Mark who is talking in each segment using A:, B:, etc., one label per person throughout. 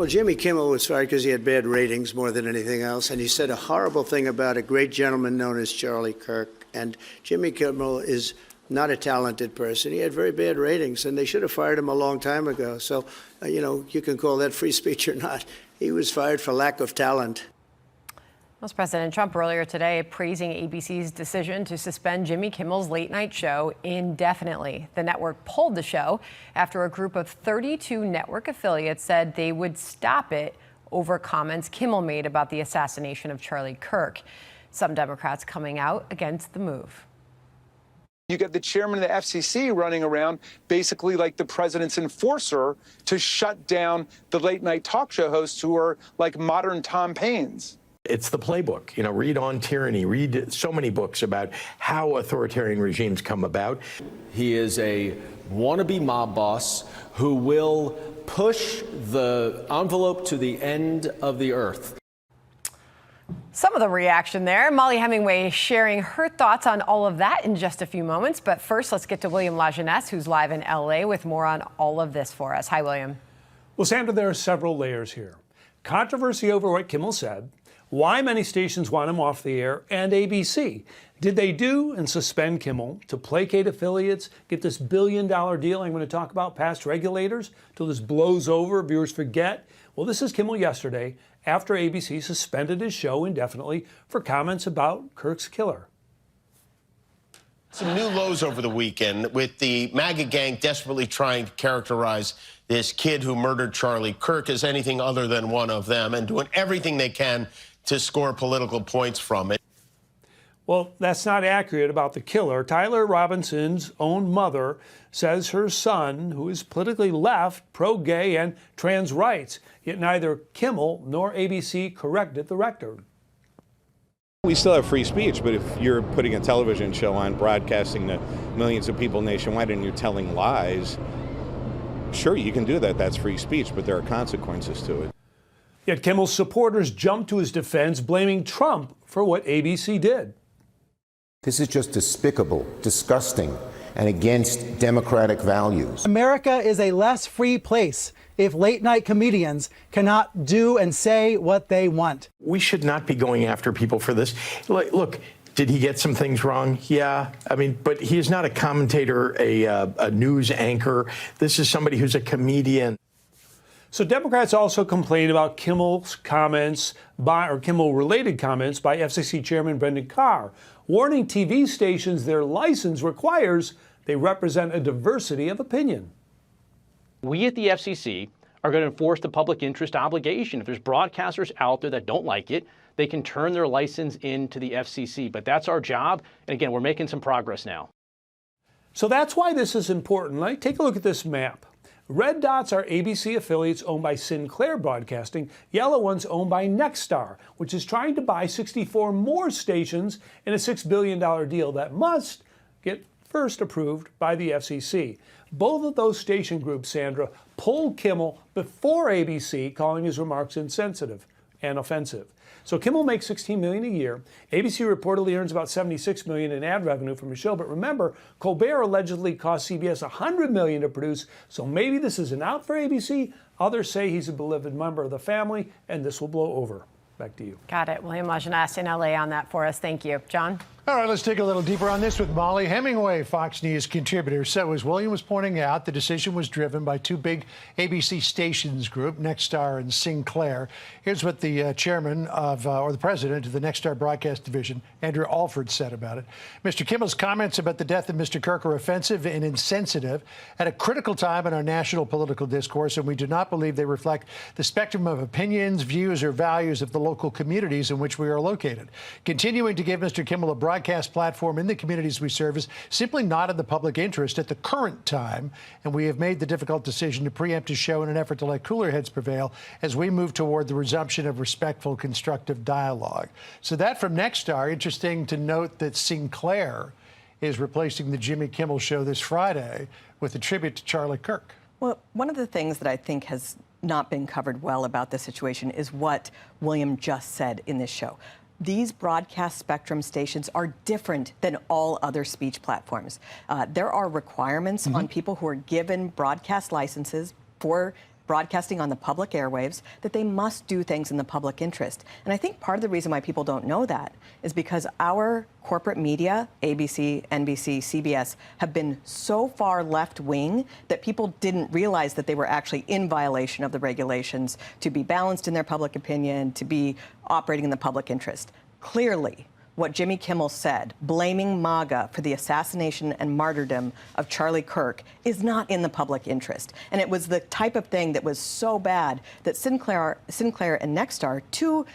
A: Well, Jimmy Kimmel was fired because he had bad ratings more than anything else, and he said a horrible thing about a great gentleman known as Charlie Kirk. And Jimmy Kimmel is not a talented person. He had very bad ratings, and they should have fired him a long time ago. So, you can call that free speech or not. He was fired for lack of talent.
B: Was President Trump earlier today praising ABC's decision to suspend Jimmy Kimmel's late-night show indefinitely. The network pulled the show after a group of 32 network affiliates said they would stop it over comments Kimmel made about the assassination of Charlie Kirk. Some Democrats coming out against the move.
C: You get the chairman of the FCC running around basically like the president's enforcer to shut down the late-night talk show hosts who are like modern Tom Paines.
D: It's the playbook. Read On Tyranny, read so many books about how authoritarian regimes come about.
E: He is a wannabe mob boss who will push the envelope to the end of the earth.
B: Some of the reaction there. Molly Hemingway sharing her thoughts on all of that in just a few moments. But first, let's get to William Lajeunesse, who's live in L.A. with more on all of this for us. Hi, William.
F: Well, Sandra, there are several layers here. Controversy over what Kimmel said, why many stations want him off the air, and ABC. Did they do and suspend Kimmel to placate affiliates, get this billion-dollar deal I'm going to talk about past regulators, till this blows over, viewers forget? Well, this is Kimmel yesterday after ABC suspended his show indefinitely for comments about Kirk's killer.
G: Some new lows over the weekend with the MAGA gang desperately trying to characterize this kid who murdered Charlie Kirk as anything other than one of them and doing everything they can to score political points from it.
F: Well, that's not accurate about the killer. Tyler Robinson's own mother says her son, who is politically left, pro-gay, and trans rights, yet neither Kimmel nor ABC corrected the record.
H: We still have free speech, but if you're putting a television show on, broadcasting to millions of people nationwide, and you're telling lies, sure, you can do that. That's free speech, but there are consequences to it.
F: Yet Kimmel's supporters jumped to his defense, blaming Trump for what ABC did.
I: This is just despicable, disgusting, and against democratic values.
J: America is a less free place if late-night comedians cannot do and say what they want.
D: We should not be going after people for this. Look, did he get some things wrong? Yeah. But he is not a commentator, a news anchor. This is somebody who's a comedian.
F: So Democrats also complained about Kimmel's comments Kimmel-related comments by FCC Chairman Brendan Carr, warning TV stations their license requires they represent a diversity of opinion.
K: We at the FCC are going to enforce the public interest obligation. If there's broadcasters out there that don't like it, they can turn their license into the FCC. But that's our job. And again, we're making some progress now.
F: So that's why this is important. Take a look at this map. Red dots are ABC affiliates owned by Sinclair Broadcasting. Yellow ones owned by Nexstar, which is trying to buy 64 more stations in a $6 billion deal that must get first approved by the FCC. Both of those station groups, Sandra, pulled Kimmel before ABC, calling his remarks insensitive and offensive. So Kimmel makes $16 million a year. ABC reportedly earns about $76 million in ad revenue from his show. But remember, Colbert allegedly cost CBS $100 million to produce. So maybe this is an out for ABC. Others say he's a beloved member of the family, and this will blow over. Back to you.
B: Got it. William Lajeunesse in L.A. on that for us. Thank you. John?
L: All right, let's dig a little deeper on this with Molly Hemingway, Fox News contributor. So as William was pointing out, the decision was driven by two big ABC stations group, Nexstar and Sinclair. Here's what the chairman of, or the president of the Nexstar broadcast division, Andrew Alford, said about it. Mr. Kimmel's comments about the death of Mr. Kirk are offensive and insensitive at a critical time in our national political discourse, and we do not believe they reflect the spectrum of opinions, views, or values of the local communities in which we are located. Continuing to give Mr. Kimmel a broadcast platform in the communities we serve is simply not in the public interest at the current time, and we have made the difficult decision to preempt his show in an effort to let cooler heads prevail as we move toward the resumption of respectful, constructive dialogue. So that from Nexstar. Interesting to note that Sinclair is replacing the Jimmy Kimmel show this Friday with a tribute to Charlie Kirk.
M: Well, one of the things that I think has not been covered well about this situation is what William just said in this show. These broadcast spectrum stations are different than all other speech platforms. There are requirements on people who are given broadcast licenses for broadcasting on the public airwaves, that they must do things in the public interest. And I think part of the reason why people don't know that is because our corporate media, ABC, NBC, CBS, have been so far left-wing that people didn't realize that they were actually in violation of the regulations to be balanced in their public opinion, to be operating in the public interest. Clearly, what Jimmy Kimmel said, blaming MAGA for the assassination and martyrdom of Charlie Kirk, is not in the public interest. And it was the type of thing that was so bad that Sinclair and Nexstar, two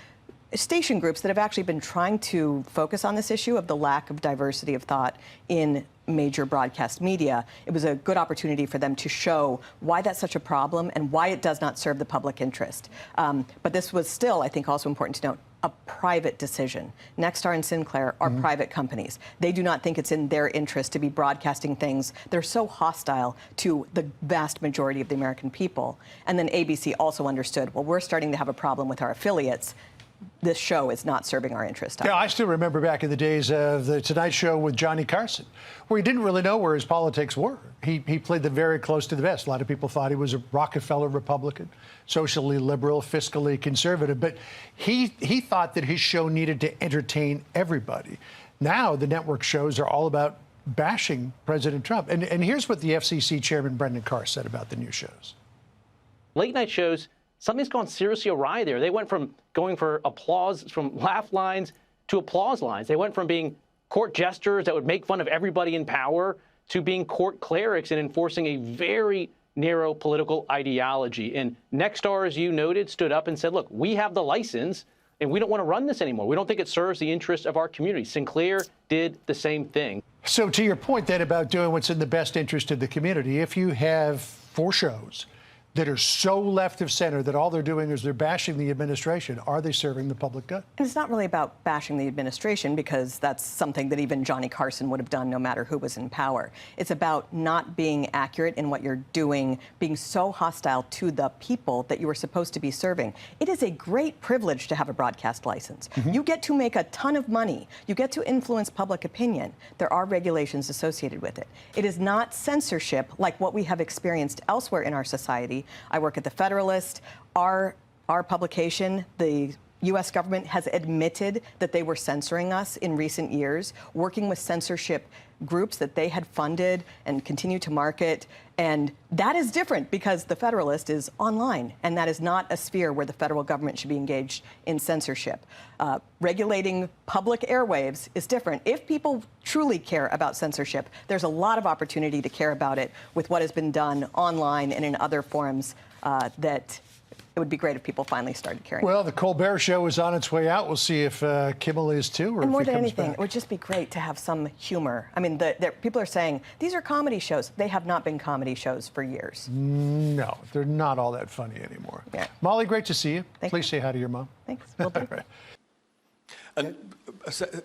M: station groups that have actually been trying to focus on this issue of the lack of diversity of thought in major broadcast media, it was a good opportunity for them to show why that's such a problem and why it does not serve the public interest. But this was still, I think, also important to note, a private decision. Nexstar and Sinclair are private companies. They do not think it's in their interest to be broadcasting things that are so hostile to the vast majority of the American people. And then ABC also understood, well, we're starting to have a problem with our affiliates. This show is not serving our interest.
L: Yeah, I still remember back in the days of the Tonight Show with Johnny Carson, where he didn't really know where his politics were. He played them very close to the vest. A lot of people thought he was a Rockefeller Republican, socially liberal, fiscally conservative, but he thought that his show needed to entertain everybody. Now the network shows are all about bashing President Trump. And here's what the FCC chairman, Brendan Carson, said about the new shows.
K: Late night shows, something's gone seriously awry there. They went from going for applause, from laugh lines to applause lines. They went from being court jesters that would make fun of everybody in power to being court clerics and enforcing a very narrow political ideology. And Nexstar, as you noted, stood up and said, look, we have the license and we don't want to run this anymore. We don't think it serves the interests of our community. Sinclair did the same thing.
L: So to your point then about doing what's in the best interest of the community, if you have 4 shows that are so left of center that all they're doing is they're bashing the administration, are they serving the public good?
M: And it's not really about bashing the administration, because that's something that even Johnny Carson would have done no matter who was in power. It's about not being accurate in what you're doing, being so hostile to the people that you were supposed to be serving. It is a great privilege to have a broadcast license. You get to make a ton of money. You get to influence public opinion. There are regulations associated with it. It is not censorship like what we have experienced elsewhere in our society. I work at the Federalist. Our publication, the U.S. government has admitted that they were censoring us in recent years, working with censorship groups that they had funded and continue to market. And that is different because the Federalist is online, and that is not a sphere where the federal government should be engaged in censorship. Regulating public airwaves is different. If people truly care about censorship, there's a lot of opportunity to care about it with what has been done online and in other forums that it would be great if people finally started caring.
L: Well, the Colbert Show is on its way out. We'll see if Kimmel is too, or
M: and more
L: if he
M: than
L: comes
M: anything,
L: back.
M: it would just be great to have some humor. I mean, people are saying these are comedy shows. They have not been comedy shows for years.
L: No, they're not all that funny anymore.
M: Yeah.
L: Molly, great to see you.
M: Thank
L: Please say hi to your mom.
M: Thanks. Will do.
N: And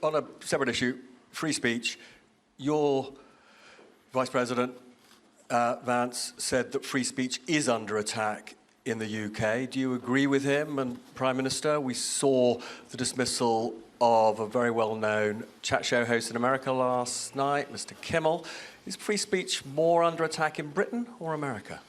N: on a separate issue, free speech, your Vice President Vance said that free speech is under attack in the UK. Do you agree with him? And Prime Minister, we saw the dismissal of a very well-known chat show host in America last night, Mr. Kimmel. Is free speech more under attack in Britain or America?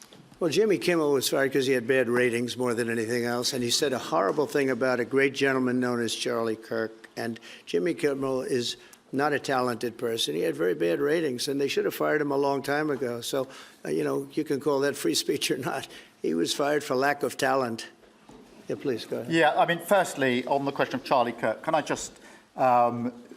A: Well, Jimmy Kimmel was fired because he had bad ratings more than anything else, and he said a horrible thing about a great gentleman known as Charlie Kirk. And Jimmy Kimmel is not a talented person. He had very bad ratings, and they should have fired him a long time ago. So, you can call that free speech or not. He was fired for lack of talent. Yeah, please, go ahead.
O: Yeah, I mean, firstly, on the question of Charlie Kirk, can I just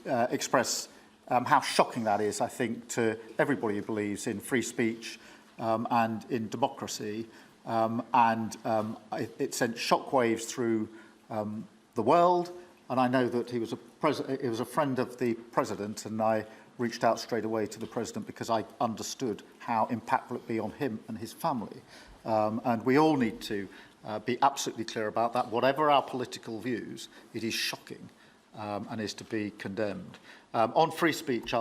O: express how shocking that is, I think, to everybody who believes in free speech and in democracy. It sent shockwaves through the world. And I know that he was a friend of the president, and I reached out straight away to the president because I understood how impactful it would be on him and his family. And we all need to be absolutely clear about that. Whatever our political views, it is shocking and is to be condemned. On free speech,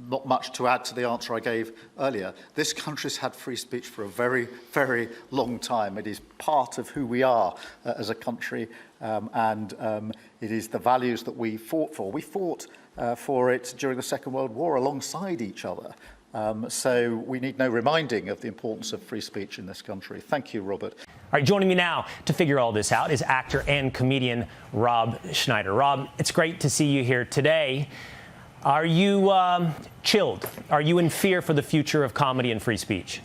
O: not much to add to the answer I gave earlier. This country's had free speech for a very, very long time. It is part of who we are as a country, and it is the values that we fought for. We fought for it during the Second World War alongside each other. So we need no reminding of the importance of free speech in this country. Thank you, Robert.
P: All right, joining me now to figure all this out is actor and comedian Rob Schneider. Rob, it's great to see you here today. Are you chilled? Are you in fear for the future of comedy and free speech?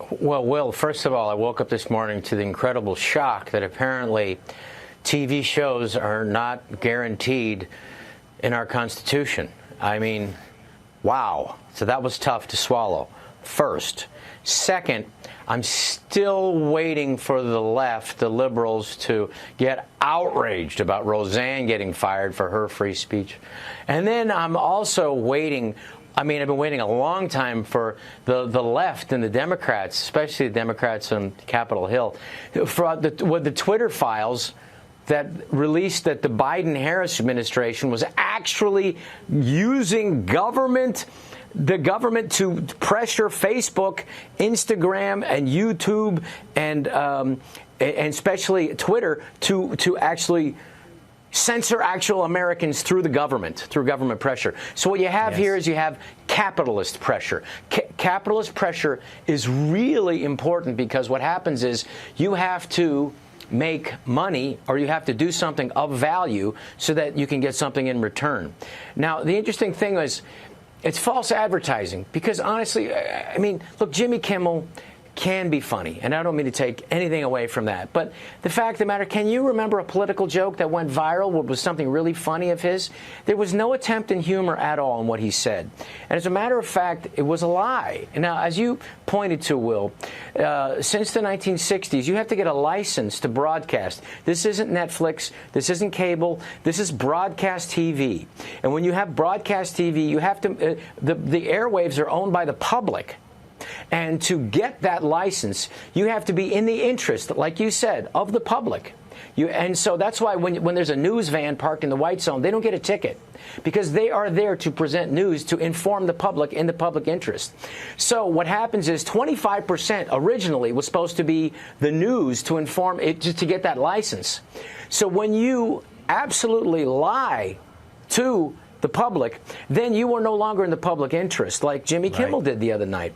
Q: Well, Will, first of all, I woke up this morning to the incredible shock that apparently TV shows are not guaranteed in our Constitution. I mean, wow. So that was tough to swallow, first. Second, I'm still waiting for the left, the liberals, to get outraged about Roseanne getting fired for her free speech. And then I'm also waiting, I've been waiting a long time for the left and the Democrats, especially the Democrats on Capitol Hill, for the Twitter files that released that the Biden-Harris administration was actually using the government to pressure Facebook, Instagram, and YouTube, and especially Twitter to actually censor actual Americans through government pressure. So what you have here is you have capitalist pressure. Capitalist pressure is really important because what happens is you have to make money or you have to do something of value so that you can get something in return. Now, the interesting thing is it's false advertising because honestly, look, Jimmy Kimmel can be funny, and I don't mean to take anything away from that. But the fact of the matter, can you remember a political joke that went viral, what was something really funny of his? There was no attempt in humor at all in what he said. And as a matter of fact, it was a lie. Now, as you pointed to, Will, since the 1960s, you have to get a license to broadcast. This isn't Netflix. This isn't cable. This is broadcast TV. And when you have broadcast TV, you have to, the airwaves are owned by the public. And to get that license, you have to be in the interest, like you said, of the public. And so that's why when there's a news van parked in the white zone, they don't get a ticket because they are there to present news to inform the public in the public interest. So what happens is 25% originally was supposed to be the news to inform it to get that license. So when you absolutely lie to the public, then you are no longer in the public interest, like Jimmy Kimmel did the other night.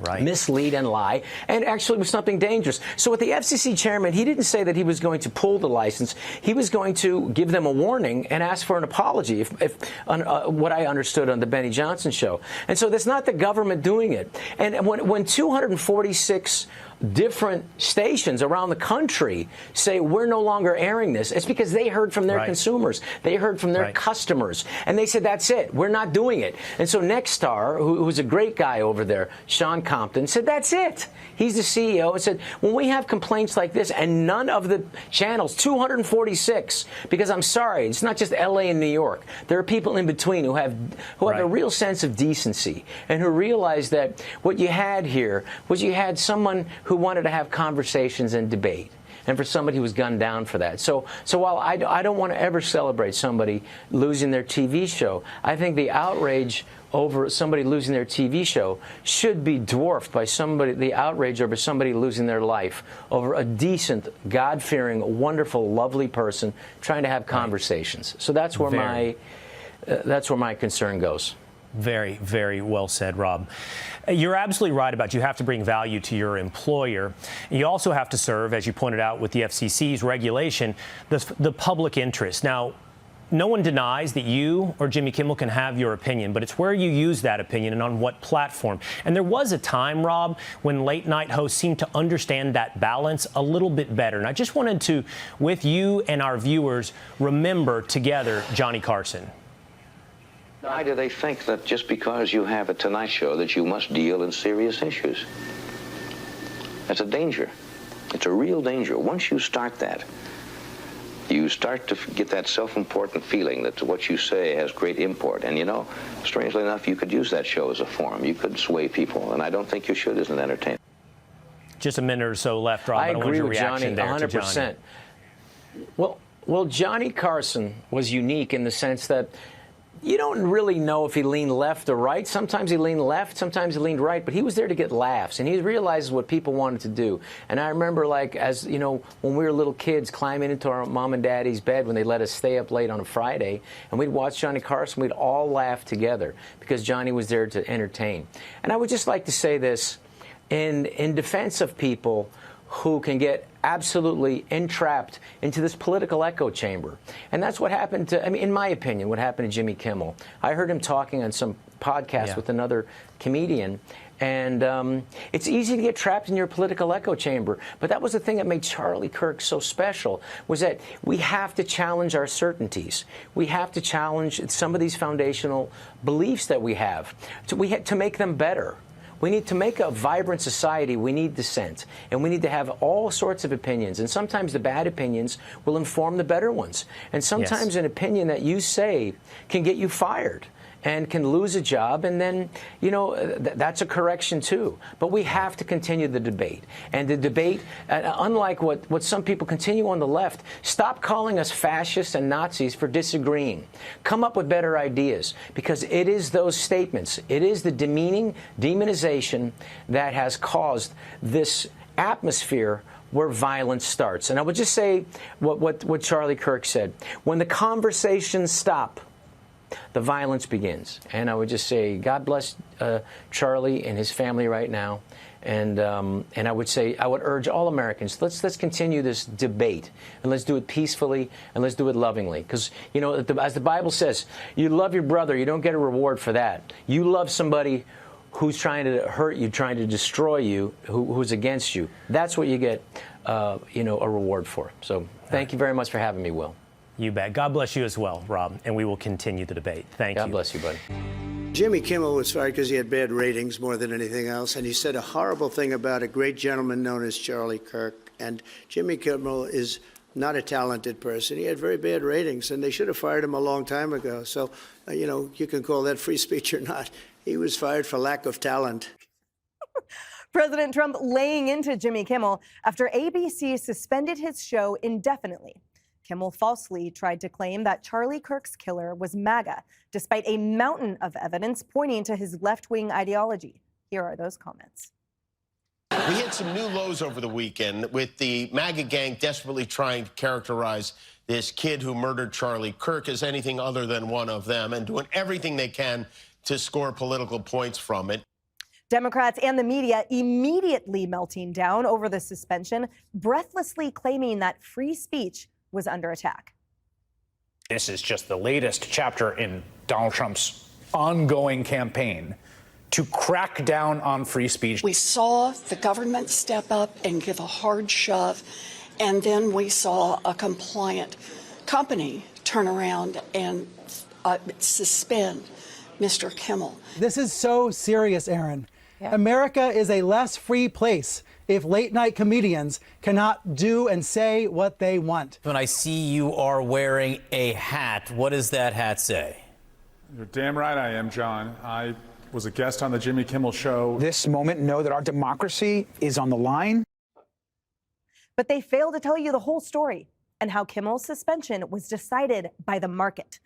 Q: Right. Mislead and lie, and actually was something dangerous. So with the FCC chairman, he didn't say that he was going to pull the license. He was going to give them a warning and ask for an apology, if what I understood on the Benny Johnson show. And so that's not the government doing it. And when 246 different stations around the country say we're no longer airing this, it's because they heard from their consumers. They heard from their customers. And they said, that's it. We're not doing it. And so Nexstar, who's a great guy over there, Sean Compton, said, that's it. He's the CEO and said, when we have complaints like this and none of the channels, 246, because I'm sorry, it's not just L.A. and New York. There are people in between who have a real sense of decency and who realize that what you had here was you had someone who wanted to have conversations and debate, and for somebody who was gunned down for that. So while I don't want to ever celebrate somebody losing their TV show, I think the outrage over somebody losing their TV show should be dwarfed by the outrage over somebody losing their life over a decent, God-fearing, wonderful, lovely person trying to have conversations. So that's where my concern goes.
P: Very, very well said, Rob. You're absolutely right about you have to bring value to your employer. You also have to serve, as you pointed out with the FCC's regulation, the public interest. Now, no one denies that you or Jimmy Kimmel can have your opinion, but it's where you use that opinion and on what platform. And there was a time, Rob, when late night hosts seemed to understand that balance a little bit better. And I just wanted to, with you and our viewers, remember together Johnny Carson.
R: Why do they think that just because you have a Tonight Show that you must deal in serious issues? That's a danger. It's a real danger. Once you start that, you start to get that self-important feeling that what you say has great import. And, you know, strangely enough, you could use that show as a forum. You could sway people, and I don't think you should as an entertainer.
P: Just a minute or so left, Rob.
Q: I agree with Johnny
P: 100%.
Q: Well, Johnny Carson was unique in the sense that you don't really know if he leaned left or right. Sometimes he leaned left, sometimes he leaned right, but he was there to get laughs, and he realizes what people wanted to do. And I remember, like, as you know, when we were little kids climbing into our mom and daddy's bed when they let us stay up late on a Friday, and we'd watch Johnny Carson, we'd all laugh together because Johnny was there to entertain. And I would just like to say this in defense of people who can get absolutely entrapped into this political echo chamber. And that's what happened to, I mean, in my opinion, what happened to Jimmy Kimmel. I heard him talking on some podcast with another comedian, and it's easy to get trapped in your political echo chamber. But that was the thing that made Charlie Kirk so special, was that we have to challenge our certainties. We have to challenge some of these foundational beliefs that we have to make them better. We need to make a vibrant society. We need dissent, and we need to have all sorts of opinions. And sometimes the bad opinions will inform the better ones. And sometimes an opinion that you say can get you fired and can lose a job, and then, you know, that's a correction too. But we have to continue the debate. And the debate, unlike what some people continue on the left, stop calling us fascists and Nazis for disagreeing. Come up with better ideas, because it is those statements, it is the demonization that has caused this atmosphere where violence starts. And I would just say what Charlie Kirk said. When the conversations stop, the violence begins. And I would just say, God bless Charlie and his family right now. And I would say, I would urge all Americans, let's continue this debate, and let's do it peacefully, and let's do it lovingly. Because, you know, as the Bible says, you love your brother, you don't get a reward for that. You love somebody who's trying to hurt you, trying to destroy you, who's against you. That's what you get, you know, a reward for. So thank you very much for having me, Will.
P: You bet. God bless you as well, Rob, and we will continue the debate. Thank you.
Q: God bless you, buddy.
A: Jimmy Kimmel was fired because he had bad ratings more than anything else, and he said a horrible thing about a great gentleman known as Charlie Kirk. And Jimmy Kimmel is not a talented person. He had very bad ratings, and they should have fired him a long time ago. So, you know, you can call that free speech or not. He was fired for lack of talent.
S: President Trump laying into Jimmy Kimmel after ABC suspended his show indefinitely. Kimmel falsely tried to claim that Charlie Kirk's killer was MAGA, despite a mountain of evidence pointing to his left-wing ideology. Here are those comments.
G: We hit some new lows over the weekend with the MAGA gang desperately trying to characterize this kid who murdered Charlie Kirk as anything other than one of them, and doing everything they can to score political points from it.
S: Democrats and the media immediately melting down over the suspension, breathlessly claiming that free speech was under attack.
T: This is just the latest chapter in Donald Trump's ongoing campaign to crack down on free speech.
U: We saw the government step up and give a hard shove, and then we saw a compliant company turn around and suspend Mr. Kimmel.
J: This is so serious, Aaron. Yeah. America is a less free place if late-night comedians cannot do and say what they want.
V: When I see you are wearing a hat, what does that hat say?
W: You're damn right I am, John. I was a guest on the Jimmy Kimmel show.
X: This moment, know that our democracy is on the line.
S: But they fail to tell you the whole story and how Kimmel's suspension was decided by the market.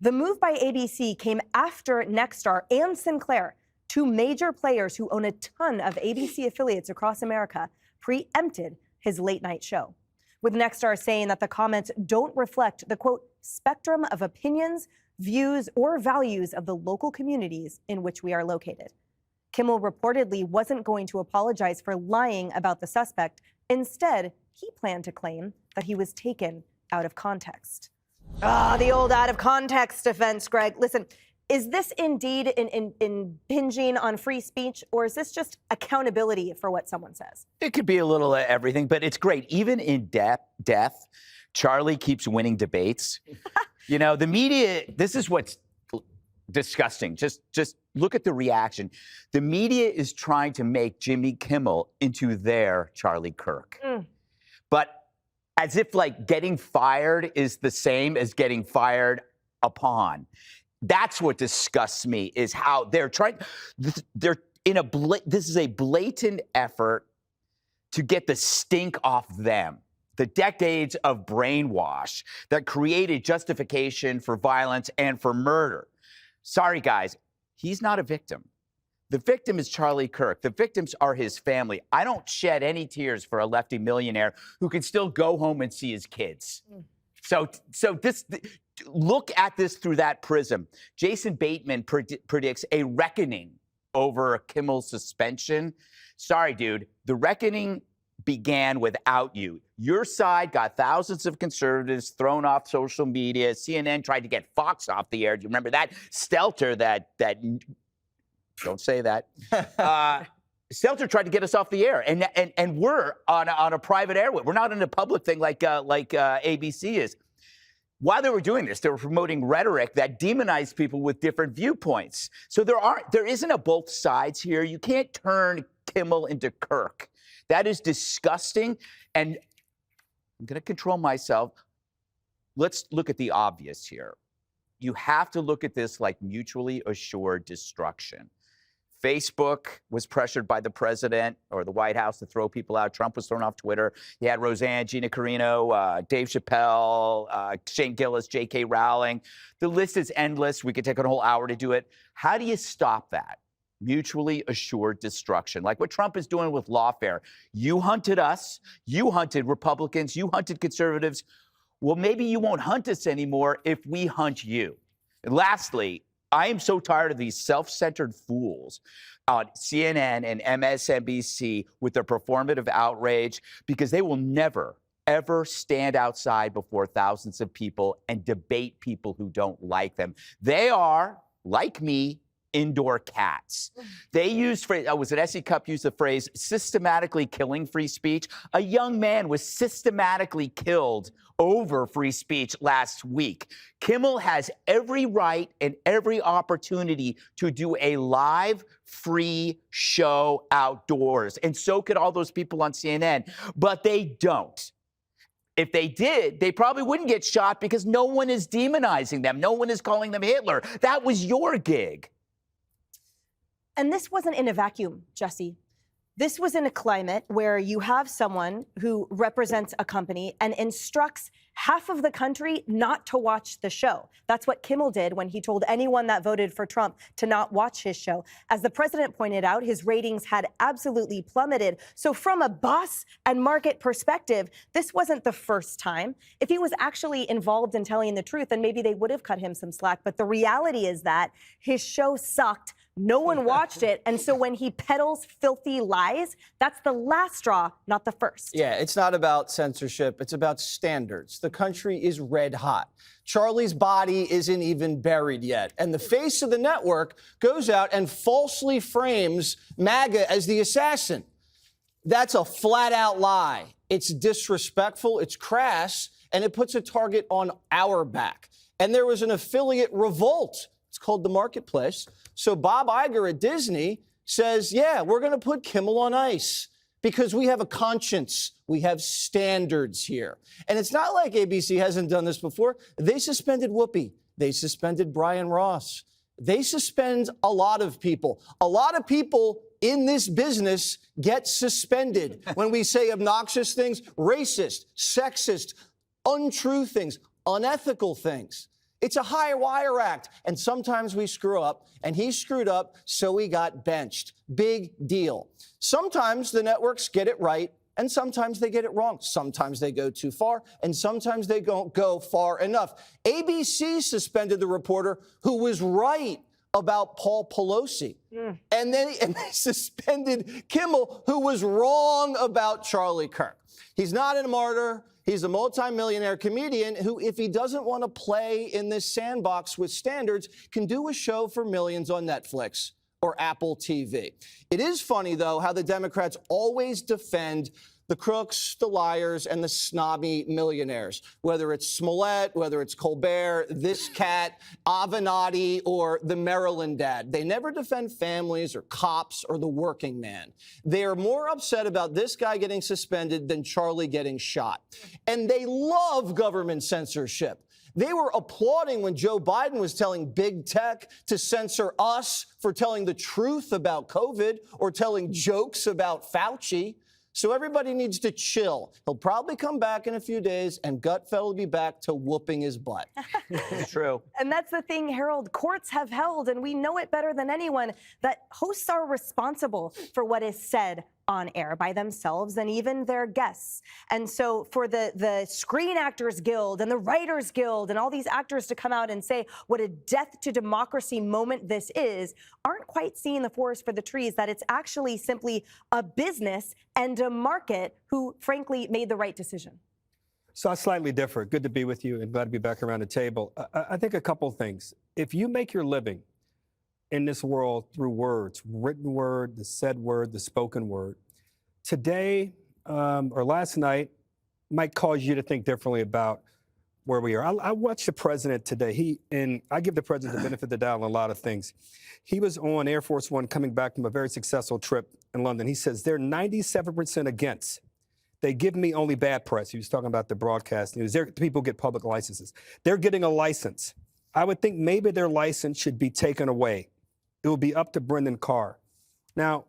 S: The move by ABC came after Nexstar and Sinclair, two major players who own a ton of ABC affiliates across America, preempted his late-night show, with Nexstar saying that the comments don't reflect the, quote, spectrum of opinions, views, or values of the local communities in which we are located. Kimmel reportedly wasn't going to apologize for lying about the suspect. Instead, he planned to claim that he was taken out of context. The old out of context defense, Greg. Listen, is this indeed impinging on free speech, or is this just accountability for what someone says?
Y: It could be a little of everything, but it's great. Even in death, Charlie keeps winning debates. You know, the media, this is what's disgusting. Just look at the reaction. The media is trying to make Jimmy Kimmel into their Charlie Kirk. But as if, like, getting fired is the same as getting fired upon. That's what disgusts me, is how they're trying. They're in a this is a blatant effort to get the stink off them. The decades of brainwash that created justification for violence and for murder. Sorry, guys, he's not a victim. The victim is Charlie Kirk. The victims are his family. I don't shed any tears for a lefty millionaire who can still go home and see his kids. So look at this through that prism. Jason Bateman predicts a reckoning over Kimmel's suspension. Sorry, dude, the reckoning began without you. Your side got thousands of conservatives thrown off social media. CNN tried to get Fox off the air. Do you remember that? Stelter, that don't say that. Stelter tried to get us off the air, and we're on a private airway. We're not in a public thing like ABC is. While they were doing this, they were promoting rhetoric that demonized people with different viewpoints. So there isn't a both sides here. You can't turn Kimmel into Kirk. That is disgusting, and I'm going to control myself. Let's look at the obvious here. You have to look at this like mutually assured destruction. Facebook was pressured by the president or the White House to throw people out. Trump was thrown off Twitter. You had Roseanne, Gina Carano, Dave Chappelle, Shane Gillis, J.K. Rowling. The list is endless. We could take a whole hour to do it. How do you stop that? Mutually assured destruction, like what Trump is doing with lawfare. You hunted us. You hunted Republicans. You hunted conservatives. Well, maybe you won't hunt us anymore if we hunt you. And lastly, I am so tired of these self-centered fools on CNN and MSNBC with their performative outrage, because they will never, ever stand outside before thousands of people and debate people who don't like them. They are, like me, indoor cats. They used phrase, was it S.E. Cupp used the phrase systematically killing free speech? A young man was systematically killed over free speech last week. Kimmel has every right and every opportunity to do a live, free show outdoors. And so could all those people on CNN, but they don't. If they did, they probably wouldn't get shot because no one is demonizing them. No one is calling them Hitler. That was your gig.
S: And this wasn't in a vacuum, Jesse. This was in a climate where you have someone who represents a company and instructs half of the country not to watch the show. That's what Kimmel did when he told anyone that voted for Trump to not watch his show. As the president pointed out, his ratings had absolutely plummeted. So from a boss and market perspective, this wasn't the first time. If he was actually involved in telling the truth, then maybe they would have cut him some slack. But the reality is that his show sucked. No one watched it. And so when he peddles filthy lies, that's the last straw, not the first.
C: Yeah, it's not about censorship. It's about standards. The country is red hot. Charlie's body isn't even buried yet. And the face of the network goes out and falsely frames MAGA as the assassin. That's a flat out lie. It's disrespectful, it's crass, and it puts a target on our back. And there was an affiliate revolt. It's called The Marketplace. So Bob Iger at Disney says, yeah, we're going to put Kimmel on ice because we have a conscience. We have standards here. And it's not like ABC hasn't done this before. They suspended Whoopi. They suspended Brian Ross. They suspend a lot of people. A lot of people in this business get suspended when we say obnoxious things, racist, sexist, untrue things, unethical things. It's a high wire act, and sometimes we screw up, and he screwed up, so he got benched. Big deal. Sometimes the networks get it right, and sometimes they get it wrong. Sometimes they go too far, and sometimes they don't go far enough. ABC suspended the reporter who was right about Paul Pelosi. And they suspended Kimmel, who was wrong about Charlie Kirk. He's not a martyr. He's a multimillionaire comedian who, if he doesn't want to play in this sandbox with standards, can do a show for millions on Netflix or Apple TV. It is funny, though, how the Democrats always defend the crooks, the liars, and the snobby millionaires, whether it's Smollett, whether it's Colbert, this cat, Avenatti, or the Maryland dad. They never defend families or cops or the working man. They are more upset about this guy getting suspended than Charlie getting shot. And they love government censorship. They were applauding when Joe Biden was telling big tech to censor us for telling the truth about COVID or telling jokes about Fauci. So everybody needs to chill. He'll probably come back in a few days, and Gutfeld will be back to whooping his butt.
Y: It's true.
S: And that's the thing, Harold. Courts have held, and we know it better than anyone, that hosts are responsible for what is said on air by themselves and even their guests. And so for the Screen Actors Guild and the Writers Guild and all these actors to come out and say what a death to democracy moment this is, aren't quite seeing the forest for the trees, that it's actually simply a business and a market who, frankly, made the right decision.
D: So I slightly differ. Good to be with you and glad to be back around the table. I think a couple of things. If you make your living in this world through words, written word, the said word, the spoken word, today or last night might cause you to think differently about where we are. I watched the president today. And I give the president the benefit of the doubt on a lot of things. He was on Air Force One coming back from a very successful trip in London. He says they're 97% against. They give me only bad press. He was talking about the broadcast news. People get public licenses. They're getting a license. I would think maybe their license should be taken away. It will be up to Brendan Carr. Now,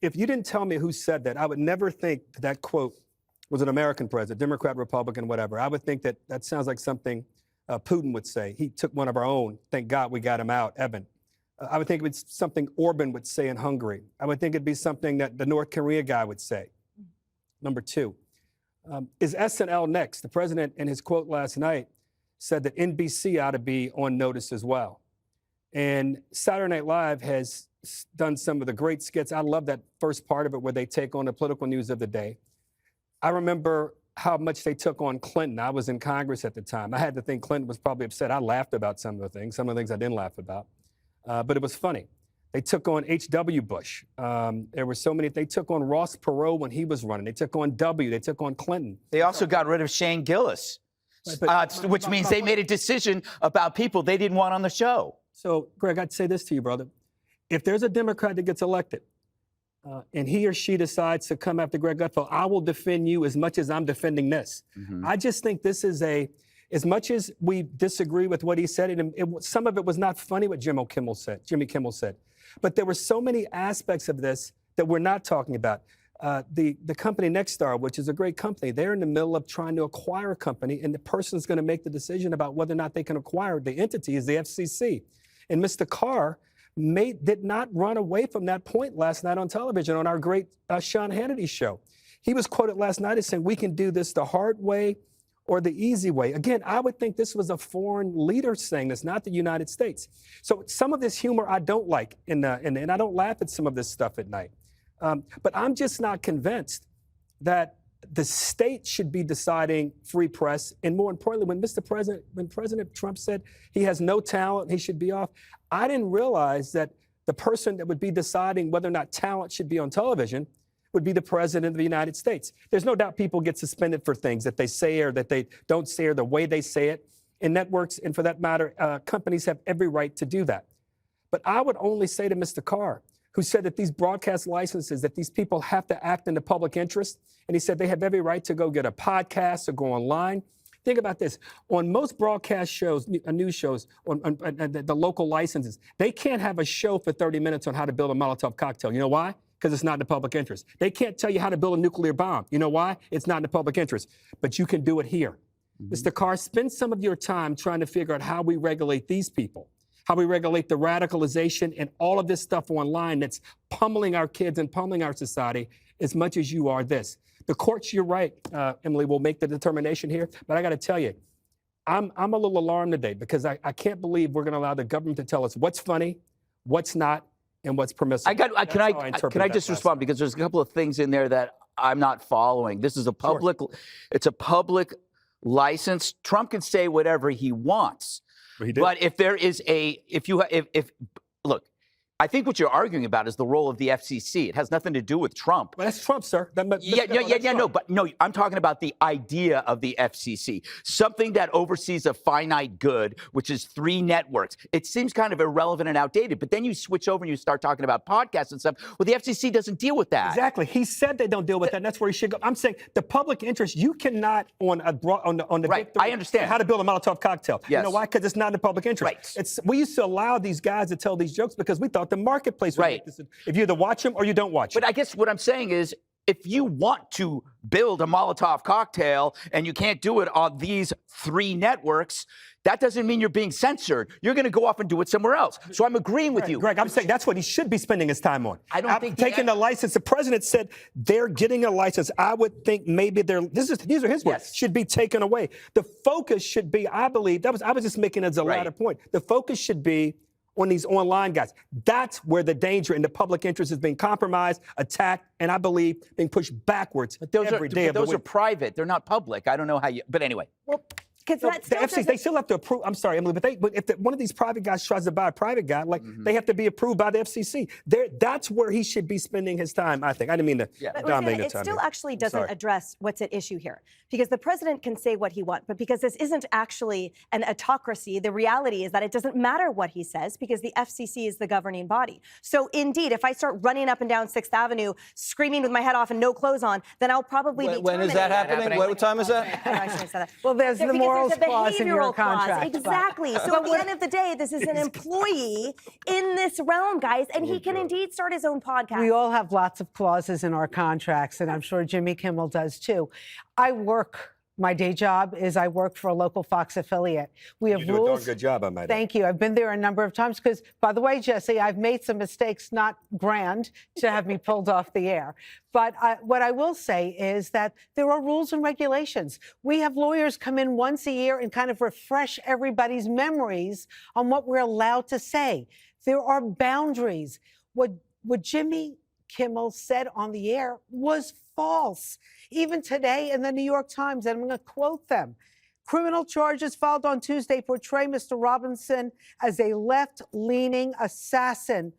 D: if you didn't tell me who said that, I would never think that quote was an American president, Democrat, Republican, whatever. I would think that that sounds like something Putin would say. He took one of our own. Thank God we got him out, Evan. I would think it would be something Orban would say in Hungary. I would think it'd be something that the North Korea guy would say. Number two, is SNL next? The president, in his quote last night, said that NBC ought to be on notice as well. And Saturday Night Live has done some of the great skits. I love that first part of it where they take on the political news of the day. I remember how much they took on Clinton. I was in Congress at the time. I had to think Clinton was probably upset. I laughed about some of the things I didn't laugh about. But it was funny. They took on H.W. Bush. There were so many. They took on Ross Perot when he was running. They took on W. They took on Clinton.
Y: They also got rid of Shane Gillis, which means they made a decision about people they didn't want on the show.
D: So, Greg, I'd say this to you, brother. If there's a Democrat that gets elected and he or she decides to come after Greg Gutfeld, I will defend you as much as I'm defending this. I just think this is as much as we disagree with what he said, and some of it was not funny what Jimmy Kimmel said. But there were so many aspects of this that we're not talking about. The company Nexstar, which is a great company, they're in the middle of trying to acquire a company, and the person's going to make the decision about whether or not they can acquire the entity is the FCC. And Mr. Carr did not run away from that point last night on television on our great Sean Hannity show. He was quoted last night as saying, we can do this the hard way or the easy way. Again, I would think this was a foreign leader saying this, not the United States. So some of this humor I don't like, and I don't laugh at some of this stuff at night. But I'm just not convinced that the state should be deciding free press. And more importantly, when President Trump said he has no talent, he should be off, I didn't realize that the person that would be deciding whether or not talent should be on television would be the president of the United States. There's no doubt people get suspended for things that they say or that they don't say or the way they say it. And networks, and for that matter, companies have every right to do that. But I would only say to Mr. Carr, who said that these broadcast licenses, that these people have to act in the public interest, and he said they have every right to go get a podcast or go online. Think about this. On most broadcast shows, news shows, on the local licenses, they can't have a show for 30 minutes on how to build a Molotov cocktail. You know why? Because it's not in the public interest. They can't tell you how to build a nuclear bomb. You know why? It's not in the public interest. But you can do it here. Mr. Carr, spend some of your time trying to figure out how we regulate these people, how we regulate the radicalization and all of this stuff online that's pummeling our kids and pummeling our society as much as you are this. The courts, you're right, Emily, will make the determination here. But I got to tell you, I'm a little alarmed today because I can't believe we're going to allow the government to tell us what's funny, what's not, and what's permissible.
Y: Can I just respond, because there's a couple of things in there that I'm not following. This is a public, it's a public license. Trump can say whatever he wants. But if there is look, I think what you're arguing about is the role of the FCC. It has nothing to do with Trump.
D: Well, that's Trump, sir.
Y: No, I'm talking about the idea of the FCC, something that oversees a finite good, which is 3 networks. It seems kind of irrelevant and outdated, but then you switch over and you start talking about podcasts and stuff. Well, the FCC doesn't deal with that.
D: Exactly. He said they don't deal with that, and that's where he should go. I'm saying the public interest, you cannot on the
Y: right. I understand
D: how to build a Molotov cocktail.
Y: Yes.
D: You know why? Because it's not in the public interest.
Y: Right.
D: We used to allow these guys to tell these jokes because we thought the marketplace would make this. If you either watch them or you don't watch them.
Y: But I guess what I'm saying is, if you want to build a Molotov cocktail and you can't do it on these 3 networks, that doesn't mean you're being censored. You're going to go off and do it somewhere else. So I'm agreeing with you.
D: Greg, I'm saying that's what he should be spending his time on.
Y: I don't think
D: taking the license. The president said they're getting a license. I would think maybe these are his words. Should be taken away. The focus should be, I believe, I was just making as a latter point. The focus should be on these online guys. That's where the danger in the public interest is being compromised, attacked, and I believe being pushed backwards every day of the week.
Y: Those are private. They're not public. I don't know how you. But anyway.
S: Well, because
D: the FCC, they still have to approve. I'm sorry, Emily, but if one of these private guys tries to buy a private guy, they have to be approved by the FCC. That's where he should be spending his time, I think. I didn't mean to dominate the time.
S: It still actually doesn't address what's at issue here, because the president can say what he wants, but because this isn't actually an autocracy, the reality is that it doesn't matter what he says because the FCC is the governing body. So indeed, if I start running up and down 6th Avenue, screaming with my head off and no clothes on, then I'll probably be
C: When is that happening? What time is that?
S: I shouldn't have said that.
B: Well, there's the morals clause in your contract.
S: Exactly. So at the end of the day, this is an employee in this realm, guys, and he can indeed start his own podcast.
B: We all have lots of clauses in our contracts, and I'm sure Jimmy Kimmel does too. My day job is I work for a local Fox affiliate. We have
D: rules. You do a darn good job, I might add.
B: Thank you. I've been there a number of times because, by the way, Jesse, I've made some mistakes, not grand, to have me pulled off the air. But what I will say is that there are rules and regulations. We have lawyers come in once a year and kind of refresh everybody's memories on what we're allowed to say. There are boundaries. What Jimmy Kimmel said on the air was false. Even today in the New York Times, and I'm going to quote them, criminal charges filed on Tuesday portray Mr. Robinson as a left-leaning assassin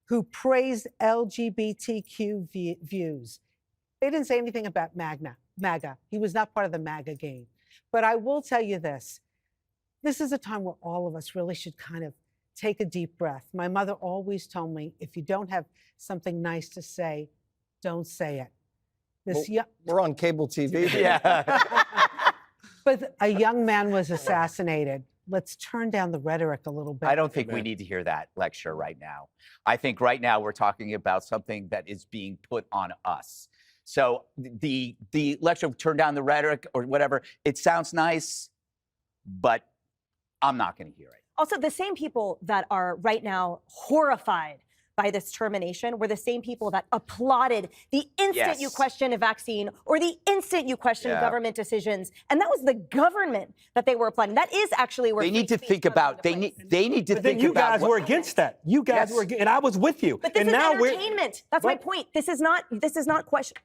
B: who praised LGBTQ views. They didn't say anything about MAGA. He was not part of the MAGA game. But I will tell you this. This is a time where all of us really should kind of take a deep breath. My mother always told me, if you don't have something nice to say, don't say it.
C: We're on cable TV.
B: But a young man was assassinated. Let's turn down the rhetoric a little bit.
Y: I don't think we need to hear that lecture right now. I think right now we're talking about something that is being put on us. So the lecture, turn down the rhetoric or whatever, it sounds nice, but I'm not going to hear it.
S: Also, the same people that are right now horrified by this termination were the same people that applauded the instant you question a vaccine or the instant you question government decisions. And that was the government that they were applauding. That is actually where
Y: they need to think about. They need to think about.
D: You guys were against that. You guys were, and I was with you.
S: But this is entertainment. That's my point. This is not question.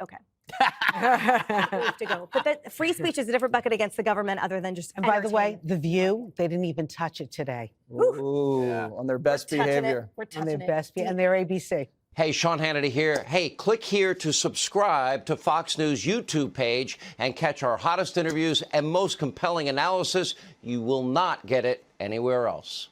S: Okay. We have to go. But free speech is a different bucket against the government other than just
B: And by the way, The View, they didn't even touch it today.
C: On their best behavior.
S: We're touching
B: on their best and their ABC.
R: Hey, Sean Hannity here. Hey, click here to subscribe to Fox News YouTube page and catch our hottest interviews and most compelling analysis. You will not get it anywhere else.